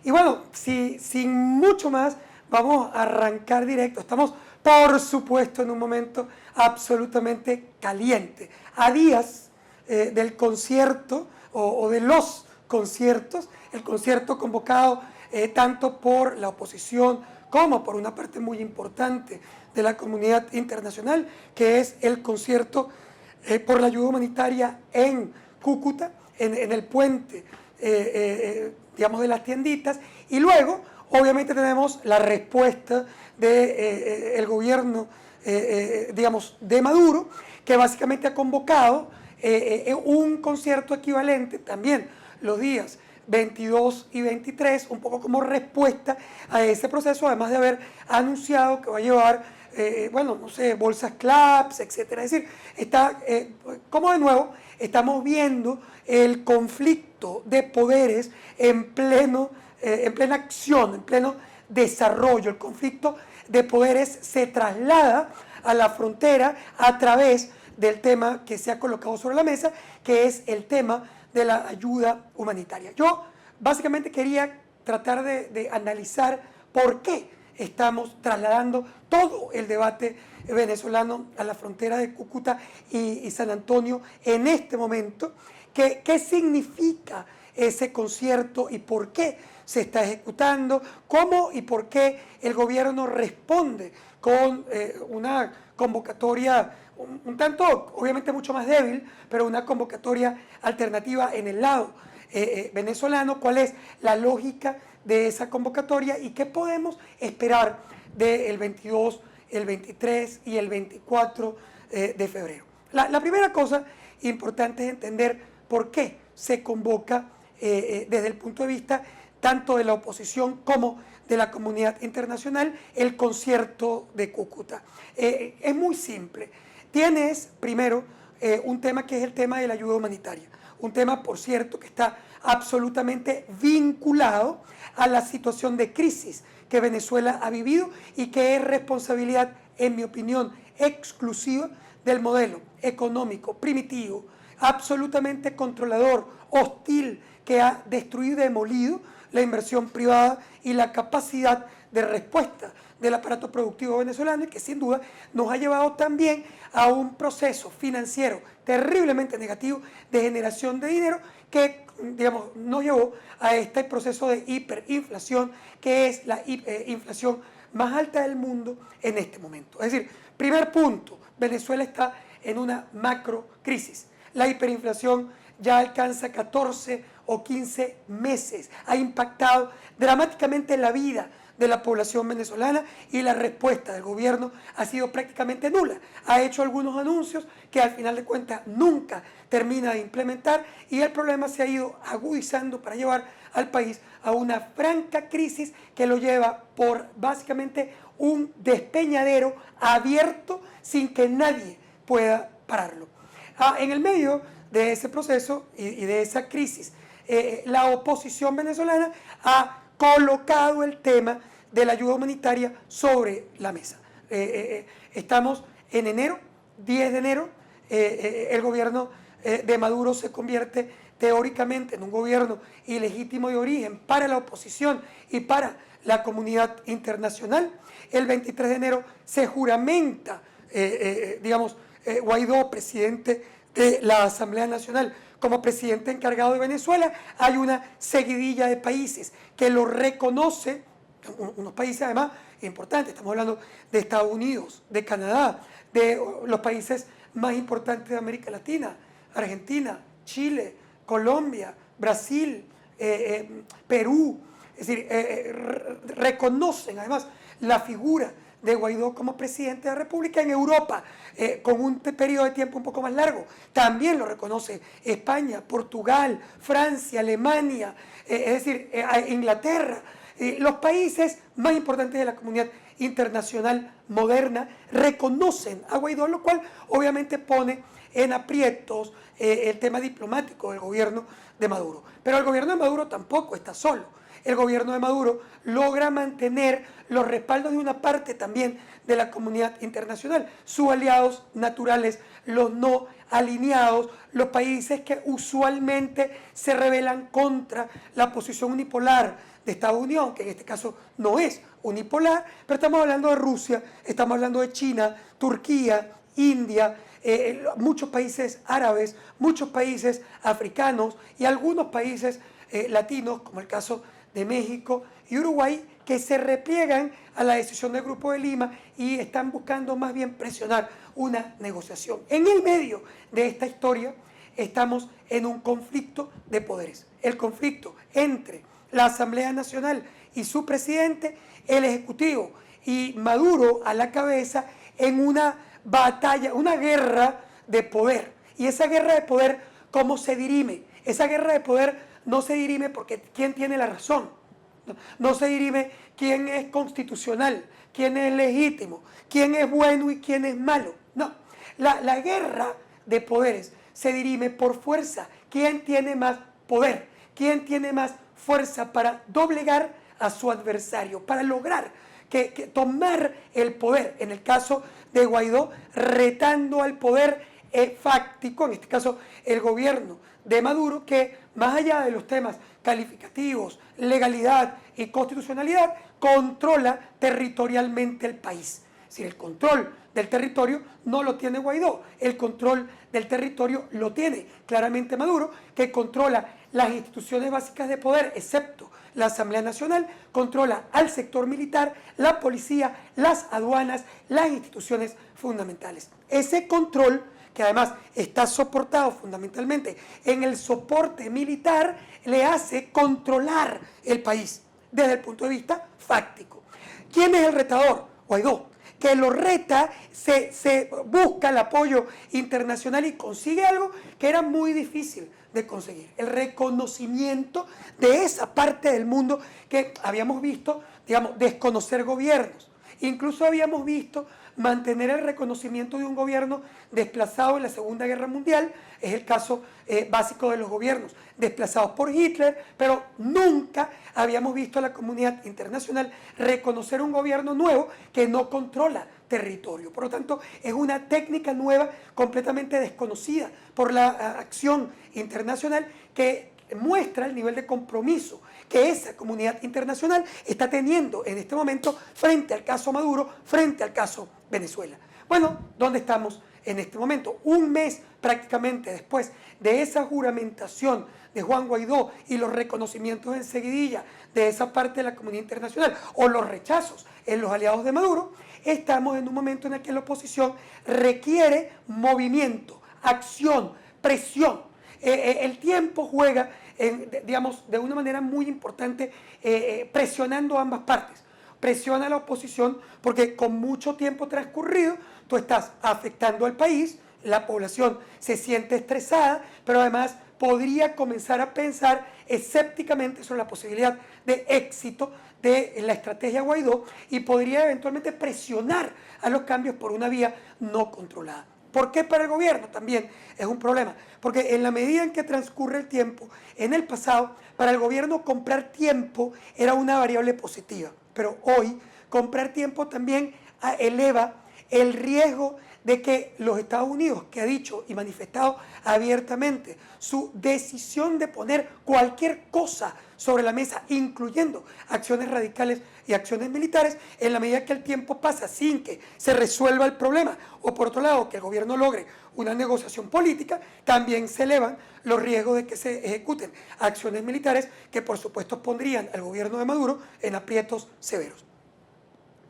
Y bueno, sin mucho más, vamos a arrancar directo. Estamos, por supuesto, en un momento absolutamente caliente. A días del concierto o de los conciertos, el concierto convocado tanto por la oposición como por una parte muy importante de la comunidad internacional, que es el concierto por la ayuda humanitaria en Cúcuta, en el puente, digamos, de las tienditas, y luego, obviamente, tenemos la respuesta del gobierno, digamos, de Maduro, que básicamente ha convocado un concierto equivalente también los días 22 y 23, un poco como respuesta a ese proceso, además de haber anunciado que va a llevar, bueno, no sé, bolsas CLAPS, etcétera. Es decir, está, como de nuevo, estamos viendo el conflicto de poderes en plena acción, en pleno desarrollo. El conflicto de poderes se traslada a la frontera a través del tema que se ha colocado sobre la mesa, que es el tema de la ayuda humanitaria. Yo básicamente quería tratar de analizar por qué estamos trasladando todo el debate venezolano a la frontera de Cúcuta y San Antonio en este momento. ¿Qué significa ese concierto y por qué se está ejecutando? ¿Cómo y por qué el gobierno responde con una convocatoria un tanto, obviamente mucho más débil, pero una convocatoria alternativa en el lado venezolano? ¿Cuál es la lógica de esa convocatoria y qué podemos esperar del 22, el 23 y el 24 de febrero? La primera cosa importante es entender por qué se convoca desde el punto de vista tanto de la oposición como de la comunidad internacional el concierto de Cúcuta. Es muy simple. Tienes primero un tema que es el tema de la ayuda humanitaria, un tema, por cierto, que está absolutamente vinculado a la situación de crisis que Venezuela ha vivido y que es responsabilidad, en mi opinión, exclusiva del modelo económico primitivo, absolutamente controlador, hostil, que ha destruido y demolido la inversión privada y la capacidad de respuesta del aparato productivo venezolano, y que sin duda nos ha llevado también a un proceso financiero terriblemente negativo de generación de dinero que, digamos, nos llevó a este proceso de hiperinflación, que es la inflación más alta del mundo en este momento. Es decir, primer punto, Venezuela está en una macro crisis. La hiperinflación ya alcanza 14 o 15 meses, ha impactado dramáticamente la vida de la población venezolana y la respuesta del gobierno ha sido prácticamente nula. Ha hecho algunos anuncios que al final de cuentas nunca termina de implementar y el problema se ha ido agudizando para llevar al país a una franca crisis que lo lleva por básicamente un despeñadero abierto sin que nadie pueda pararlo. En el medio de ese proceso y de esa crisis, la oposición venezolana ha colocado el tema de la ayuda humanitaria sobre la mesa. Estamos en enero, 10 de enero, el gobierno de Maduro se convierte teóricamente en un gobierno ilegítimo de origen para la oposición y para la comunidad internacional. El 23 de enero se juramenta, digamos, Guaidó, presidente de la Asamblea Nacional, como presidente encargado de Venezuela. Hay una seguidilla de países que lo reconoce, unos países además importantes, estamos hablando de Estados Unidos, de Canadá, de los países más importantes de América Latina, Argentina, Chile, Colombia, Brasil, Perú. Es decir, reconocen además la figura de Guaidó como presidente de la República. En Europa, con un periodo de tiempo un poco más largo, también lo reconoce España, Portugal, Francia, Alemania, es decir, Inglaterra. Los países más importantes de la comunidad internacional moderna reconocen a Guaidó, lo cual obviamente pone en aprietos el tema diplomático del gobierno de Maduro. Pero el gobierno de Maduro tampoco está solo. el gobierno de Maduro logra mantener los respaldos de una parte también de la comunidad internacional, sus aliados naturales, los no alineados, los países que usualmente se rebelan contra la posición unipolar de Estados Unidos, que en este caso no es unipolar, pero estamos hablando de Rusia, estamos hablando de China, Turquía, India, muchos países árabes, muchos países africanos y algunos países latinos, como el caso de México y Uruguay, que se repliegan a la decisión del Grupo de Lima y están buscando más bien presionar una negociación. En el medio de esta historia estamos en un conflicto de poderes, el conflicto entre la Asamblea Nacional y su presidente, el Ejecutivo y Maduro a la cabeza en una batalla, una guerra de poder. Y esa guerra de poder, ¿cómo se dirime? Esa guerra de poder no se dirime porque quién tiene la razón. No se dirime quién es constitucional, quién es legítimo, quién es bueno y quién es malo. No, la guerra de poderes se dirime por fuerza. ¿Quién tiene más poder? ¿Quién tiene más fuerza para doblegar a su adversario, para lograr que tomar el poder? En el caso de Guaidó, retando al poder fáctico, en este caso el gobierno de Maduro, que más allá de los temas calificativos, legalidad y constitucionalidad, controla territorialmente el país. Es decir, el control del territorio no lo tiene Guaidó, el control del territorio lo tiene claramente Maduro, que controla las instituciones básicas de poder, excepto la Asamblea Nacional, controla al sector militar, la policía, las aduanas, las instituciones fundamentales. Ese control, que además está soportado fundamentalmente en el soporte militar, le hace controlar el país desde el punto de vista fáctico. ¿Quién es el retador? Guaidó, que lo reta, se busca el apoyo internacional y consigue algo que era muy difícil de conseguir, el reconocimiento de esa parte del mundo que habíamos visto, digamos, desconocer gobiernos. Incluso habíamos visto mantener el reconocimiento de un gobierno desplazado en la Segunda Guerra Mundial, es el caso básico de los gobiernos desplazados por Hitler, pero nunca habíamos visto a la comunidad internacional reconocer un gobierno nuevo que no controla territorio. Por lo tanto, es una técnica nueva completamente desconocida por la acción internacional que muestra el nivel de compromiso que esa comunidad internacional está teniendo en este momento frente al caso Maduro, frente al caso Venezuela. Bueno, ¿dónde estamos en este momento? Un mes prácticamente después de esa juramentación de Juan Guaidó y los reconocimientos en seguidilla de esa parte de la comunidad internacional o los rechazos en los aliados de Maduro, estamos en un momento en el que la oposición requiere movimiento, acción, presión. El tiempo juega, digamos, de una manera muy importante, presionando a ambas partes. Presiona a la oposición porque con mucho tiempo transcurrido tú estás afectando al país, la población se siente estresada, pero además podría comenzar a pensar escépticamente sobre la posibilidad de éxito de la estrategia Guaidó y podría eventualmente presionar a los cambios por una vía no controlada. ¿Por qué para el gobierno? También es un problema, porque en la medida en que transcurre el tiempo, en el pasado, para el gobierno comprar tiempo era una variable positiva, pero hoy comprar tiempo también eleva el riesgo de que los Estados Unidos, que ha dicho y manifestado abiertamente su decisión de poner cualquier cosa sobre la mesa, incluyendo acciones radicales y acciones militares, en la medida que el tiempo pasa sin que se resuelva el problema, o por otro lado, que el gobierno logre una negociación política, también se elevan los riesgos de que se ejecuten acciones militares que por supuesto pondrían al gobierno de Maduro en aprietos severos.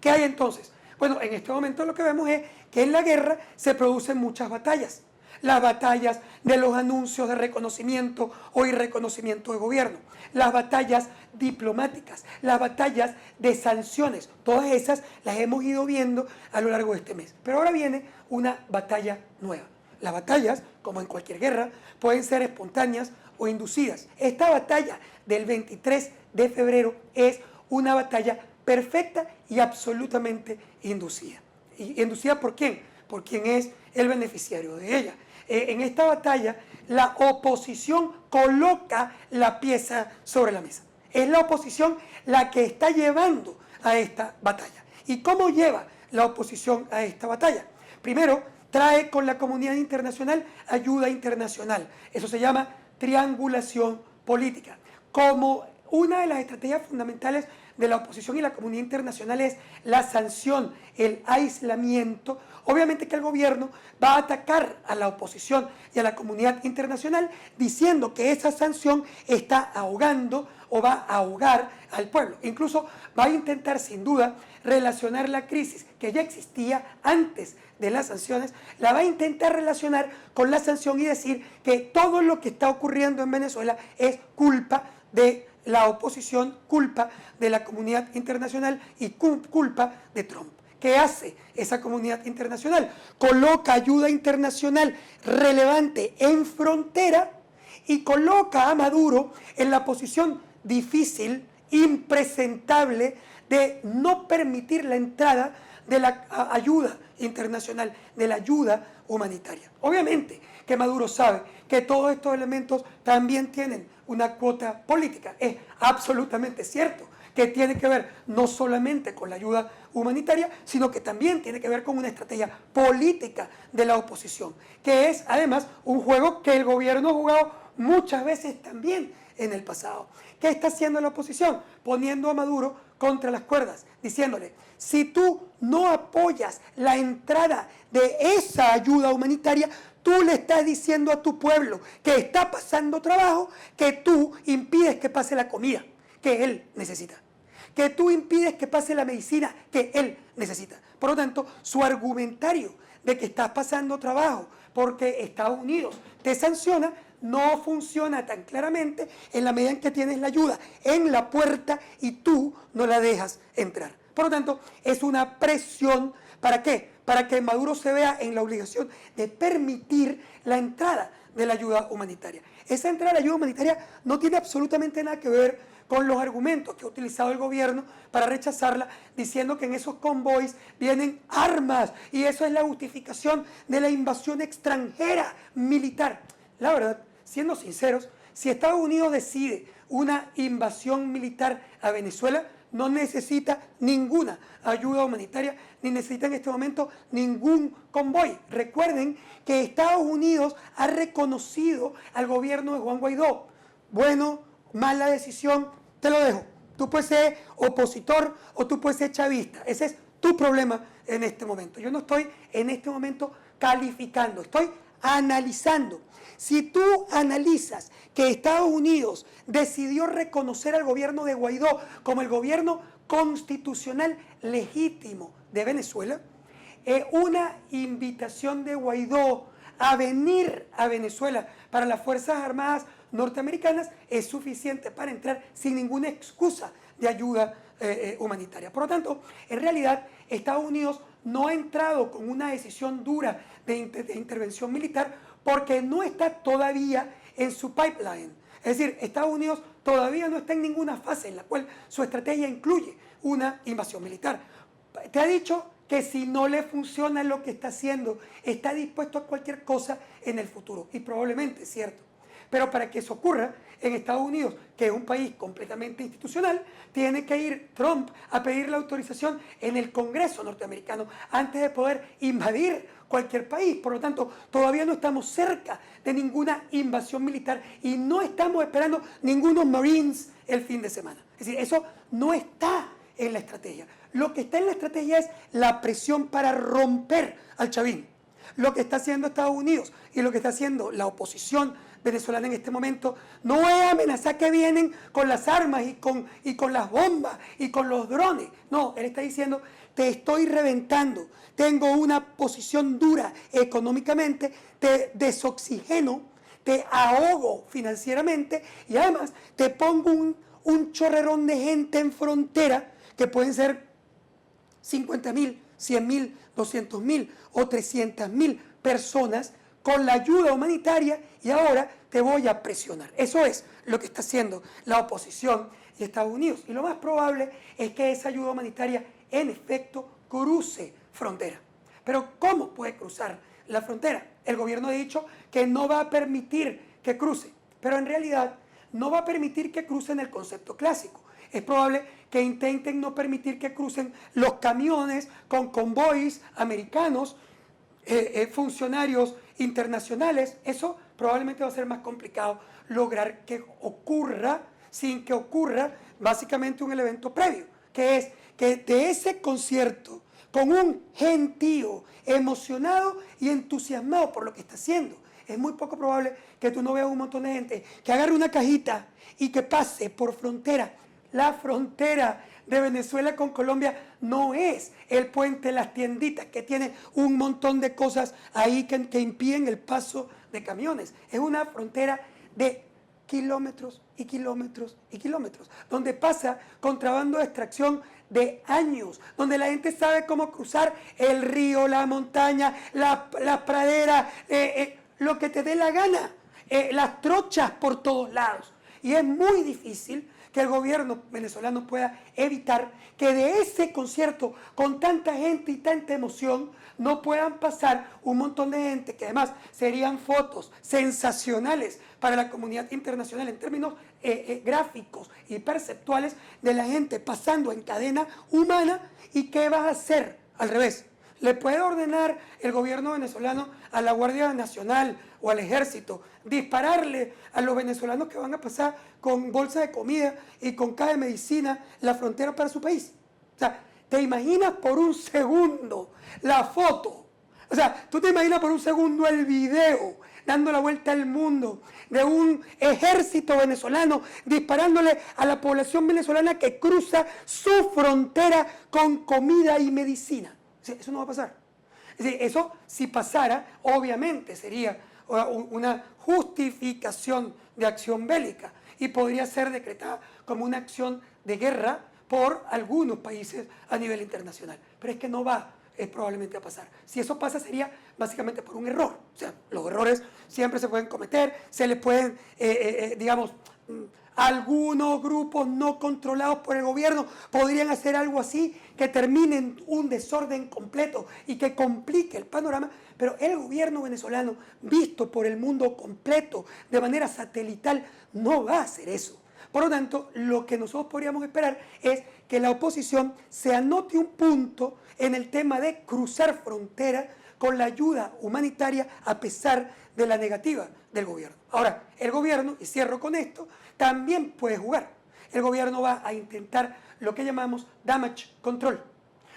¿Qué hay entonces? Bueno, en este momento lo que vemos es que en la guerra se producen muchas batallas. Las batallas de los anuncios de reconocimiento o irreconocimiento de gobierno, las batallas diplomáticas, las batallas de sanciones, todas esas las hemos ido viendo a lo largo de este mes. Pero ahora viene una batalla nueva. Las batallas, como en cualquier guerra, pueden ser espontáneas o inducidas. Esta batalla del 23 de febrero es una batalla perfecta y absolutamente inducida. ¿Y inducida por quién? Por quien es el beneficiario de ella. En esta batalla, la oposición coloca la pieza sobre la mesa. Es la oposición la que está llevando a esta batalla. ¿Y cómo lleva la oposición a esta batalla? Primero, trae con la comunidad internacional ayuda internacional. Eso se llama triangulación política. Como una de las estrategias fundamentales de la oposición y la comunidad internacional es la sanción, el aislamiento, obviamente que el gobierno va a atacar a la oposición y a la comunidad internacional diciendo que esa sanción está ahogando o va a ahogar al pueblo. Incluso va a intentar sin duda relacionar la crisis que ya existía antes de las sanciones, la va a intentar relacionar con la sanción y decir que todo lo que está ocurriendo en Venezuela es culpa de la oposición, culpa de la comunidad internacional y culpa de Trump. ¿Qué hace esa comunidad internacional? Coloca ayuda internacional relevante en frontera y coloca a Maduro en la posición difícil, impresentable, de no permitir la entrada de la ayuda internacional, de la ayuda humanitaria. Obviamente que Maduro sabe que todos estos elementos también tienen una cuota política. Es absolutamente cierto que tiene que ver no solamente con la ayuda humanitaria, sino que también tiene que ver con una estrategia política de la oposición, que es además un juego que el gobierno ha jugado muchas veces también en el pasado. ¿Qué está haciendo la oposición? Poniendo a Maduro contra las cuerdas, diciéndole, si tú no apoyas la entrada de esa ayuda humanitaria, tú le estás diciendo a tu pueblo que está pasando trabajo, que tú impides que pase la comida que él necesita, que tú impides que pase la medicina que él necesita. Por lo tanto, su argumentario de que estás pasando trabajo porque Estados Unidos te sanciona no funciona tan claramente en la medida en que tienes la ayuda en la puerta y tú no la dejas entrar. Por lo tanto, es una presión, ¿para qué? Para que Maduro se vea en la obligación de permitir la entrada de la ayuda humanitaria. Esa entrada de la ayuda humanitaria no tiene absolutamente nada que ver con los argumentos que ha utilizado el gobierno para rechazarla, diciendo que en esos convoys vienen armas y eso es la justificación de la invasión extranjera militar. La verdad, siendo sinceros, si Estados Unidos decide una invasión militar a Venezuela, no necesita ninguna ayuda humanitaria, ni necesita en este momento ningún convoy. Recuerden que Estados Unidos ha reconocido al gobierno de Juan Guaidó. Bueno, mala decisión, te lo dejo. Tú puedes ser opositor o tú puedes ser chavista. Ese es tu problema en este momento. Yo no estoy en este momento calificando, estoy analizando. Si tú analizas que Estados Unidos decidió reconocer al gobierno de Guaidó como el gobierno constitucional legítimo de Venezuela, una invitación de Guaidó a venir a Venezuela para las Fuerzas Armadas norteamericanas es suficiente para entrar sin ninguna excusa de ayuda humanitaria. Por lo tanto, en realidad, Estados Unidos no ha entrado con una decisión dura de intervención militar porque no está todavía en su pipeline. Es decir, Estados Unidos todavía no está en ninguna fase en la cual su estrategia incluye una invasión militar. Te ha dicho que si no le funciona lo que está haciendo, está dispuesto a cualquier cosa en el futuro. Y probablemente es cierto. Pero para que eso ocurra en Estados Unidos, que es un país completamente institucional, tiene que ir Trump a pedir la autorización en el Congreso norteamericano antes de poder invadir cualquier país. Por lo tanto, todavía no estamos cerca de ninguna invasión militar y no estamos esperando ningunos Marines el fin de semana. Es decir, eso no está en la estrategia. Lo que está en la estrategia es la presión para romper al chavismo. Lo que está haciendo Estados Unidos y lo que está haciendo la oposición venezolana en este momento no es amenazar que vienen con las armas y con las bombas y con los drones. No, él está diciendo, te estoy reventando, tengo una posición dura económicamente, te desoxigeno, te ahogo financieramente y además te pongo un chorrerón de gente en frontera que pueden ser 50.000, 100.000, 200.000 o 300.000 personas con la ayuda humanitaria y ahora te voy a presionar. Eso es lo que está haciendo la oposición y Estados Unidos. Y lo más probable es que esa ayuda humanitaria en efecto cruce frontera. Pero ¿cómo puede cruzar la frontera? El gobierno ha dicho que no va a permitir que cruce, pero en realidad no va a permitir que crucen el concepto clásico. Es probable que intenten no permitir que crucen los camiones con convoys americanos, funcionarios internacionales. Eso probablemente va a ser más complicado lograr que ocurra sin que ocurra básicamente un evento previo, que es que de ese concierto, con un gentío emocionado y entusiasmado por lo que está haciendo, es muy poco probable que tú no veas un montón de gente que agarre una cajita y que pase por frontera. La frontera de Venezuela con Colombia no es el puente, las tienditas que tiene un montón de cosas ahí que impiden el paso de camiones. Es una frontera de kilómetros y kilómetros y kilómetros, donde pasa contrabando de extracción de años, donde la gente sabe cómo cruzar el río, la montaña, la pradera, lo que te dé la gana, las trochas por todos lados. Y es muy difícil que el gobierno venezolano pueda evitar que de ese concierto con tanta gente y tanta emoción no puedan pasar un montón de gente que además serían fotos sensacionales para la comunidad internacional en términos gráficos y perceptuales de la gente pasando en cadena humana. ¿Y qué vas a hacer? Al revés. Le puede ordenar el gobierno venezolano a la Guardia Nacional o al Ejército dispararle a los venezolanos que van a pasar con bolsa de comida y con caja de medicina la frontera para su país. O sea, ¿te imaginas por un segundo la foto? O sea, ¿tú te imaginas por un segundo el video dando la vuelta al mundo de un ejército venezolano disparándole a la población venezolana que cruza su frontera con comida y medicina? Eso no va a pasar. Es decir, eso, si pasara, obviamente sería una justificación de acción bélica y podría ser decretada como una acción de guerra por algunos países a nivel internacional. Pero es que no va probablemente a pasar. Si eso pasa sería básicamente por un error. O sea, los errores siempre se pueden cometer, se le pueden, digamos, algunos grupos no controlados por el gobierno podrían hacer algo así que termine en un desorden completo y que complique el panorama, pero el gobierno venezolano, visto por el mundo completo de manera satelital, no va a hacer eso. Por lo tanto, lo que nosotros podríamos esperar es que la oposición se anote un punto en el tema de cruzar frontera con la ayuda humanitaria a pesar de la negativa del gobierno. Ahora, el gobierno, y cierro con esto, también puede jugar. El gobierno va a intentar lo que llamamos damage control.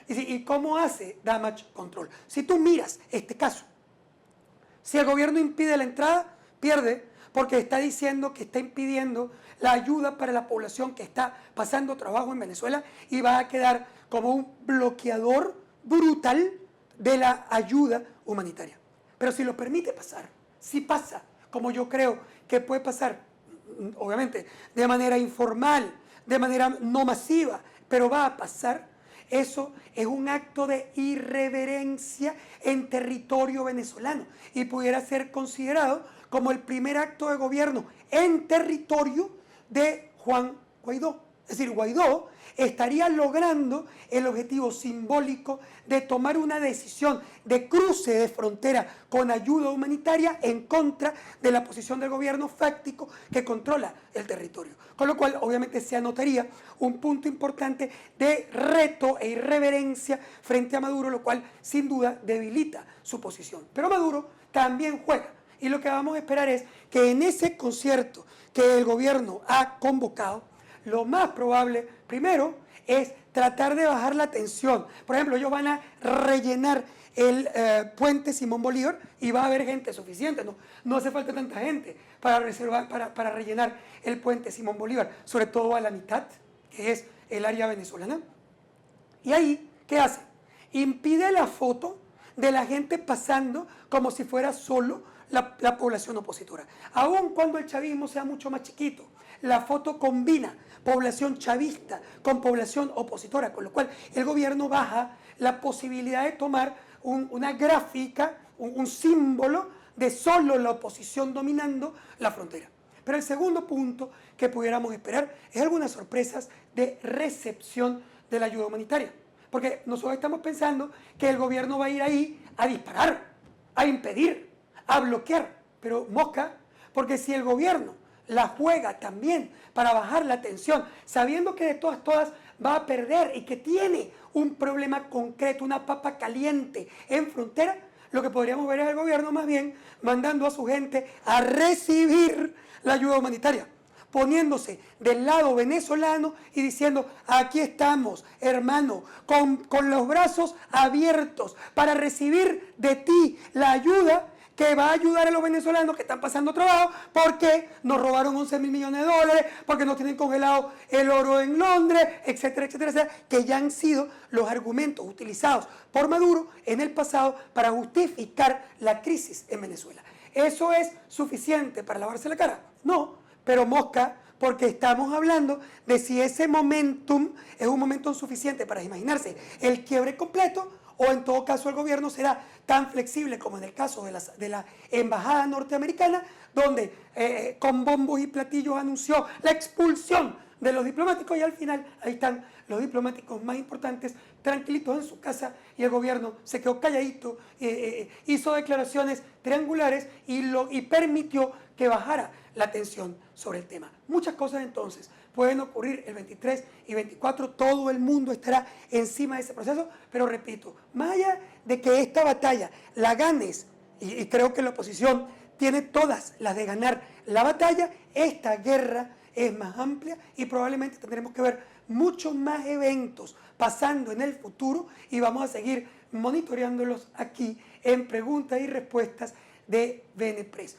¿Y cómo hace damage control? Si tú miras este caso, si el gobierno impide la entrada, pierde, porque está diciendo que está impidiendo la ayuda para la población que está pasando trabajo en Venezuela y va a quedar como un bloqueador brutal de la ayuda humanitaria. Pero si lo permite pasar, si pasa, como yo creo que puede pasar, obviamente de manera informal, de manera no masiva, pero va a pasar, eso es un acto de irreverencia en territorio venezolano y pudiera ser considerado como el primer acto de gobierno en territorio de Juan Guaidó. Es decir, Guaidó estaría logrando el objetivo simbólico de tomar una decisión de cruce de frontera con ayuda humanitaria en contra de la posición del gobierno fáctico que controla el territorio. Con lo cual, obviamente, se anotaría un punto importante de reto e irreverencia frente a Maduro, lo cual, sin duda, debilita su posición. Pero Maduro también juega. Y lo que vamos a esperar es que en ese concierto que el gobierno ha convocado, lo más probable, primero, es tratar de bajar la tensión. Por ejemplo, ellos van a rellenar el puente Simón Bolívar y va a haber gente suficiente. No hace falta tanta gente para rellenar el puente Simón Bolívar, sobre todo a la mitad, que es el área venezolana. Y ahí, ¿qué hace? Impide la foto de la gente pasando como si fuera solo la población opositora. Aun cuando el chavismo sea mucho más chiquito, la foto combina población chavista con población opositora, con lo cual el gobierno baja la posibilidad de tomar una gráfica, un símbolo de solo la oposición dominando la frontera. Pero el segundo punto que pudiéramos esperar es algunas sorpresas de recepción de la ayuda humanitaria. Porque nosotros estamos pensando que el gobierno va a ir ahí a disparar, a impedir, a bloquear. Pero mosca, porque si el gobierno la juega también para bajar la tensión, sabiendo que de todas va a perder y que tiene un problema concreto, una papa caliente en frontera, lo que podríamos ver es el gobierno más bien mandando a su gente a recibir la ayuda humanitaria, poniéndose del lado venezolano y diciendo, aquí estamos, hermano, con los brazos abiertos para recibir de ti la ayuda que va a ayudar a los venezolanos que están pasando trabajo porque nos robaron 11.000 millones de dólares, porque nos tienen congelado el oro en Londres, etcétera, etcétera, etcétera, que ya han sido los argumentos utilizados por Maduro en el pasado para justificar la crisis en Venezuela. ¿Eso es suficiente para lavarse la cara? No, pero mosca, porque estamos hablando de si ese momentum es un momentum suficiente para imaginarse el quiebre completo, o en todo caso el gobierno será tan flexible como en el caso de la embajada norteamericana, donde con bombos y platillos anunció la expulsión de los diplomáticos y al final ahí están los diplomáticos más importantes tranquilitos en su casa y el gobierno se quedó calladito, hizo declaraciones triangulares y permitió que bajara la tensión sobre el tema. Muchas cosas entonces pueden ocurrir el 23 y 24, todo el mundo estará encima de ese proceso, pero repito, más allá de que esta batalla la ganes, y creo que la oposición tiene todas las de ganar la batalla, esta guerra es más amplia y probablemente tendremos que ver muchos más eventos pasando en el futuro y vamos a seguir monitoreándolos aquí en preguntas y respuestas de Benepress.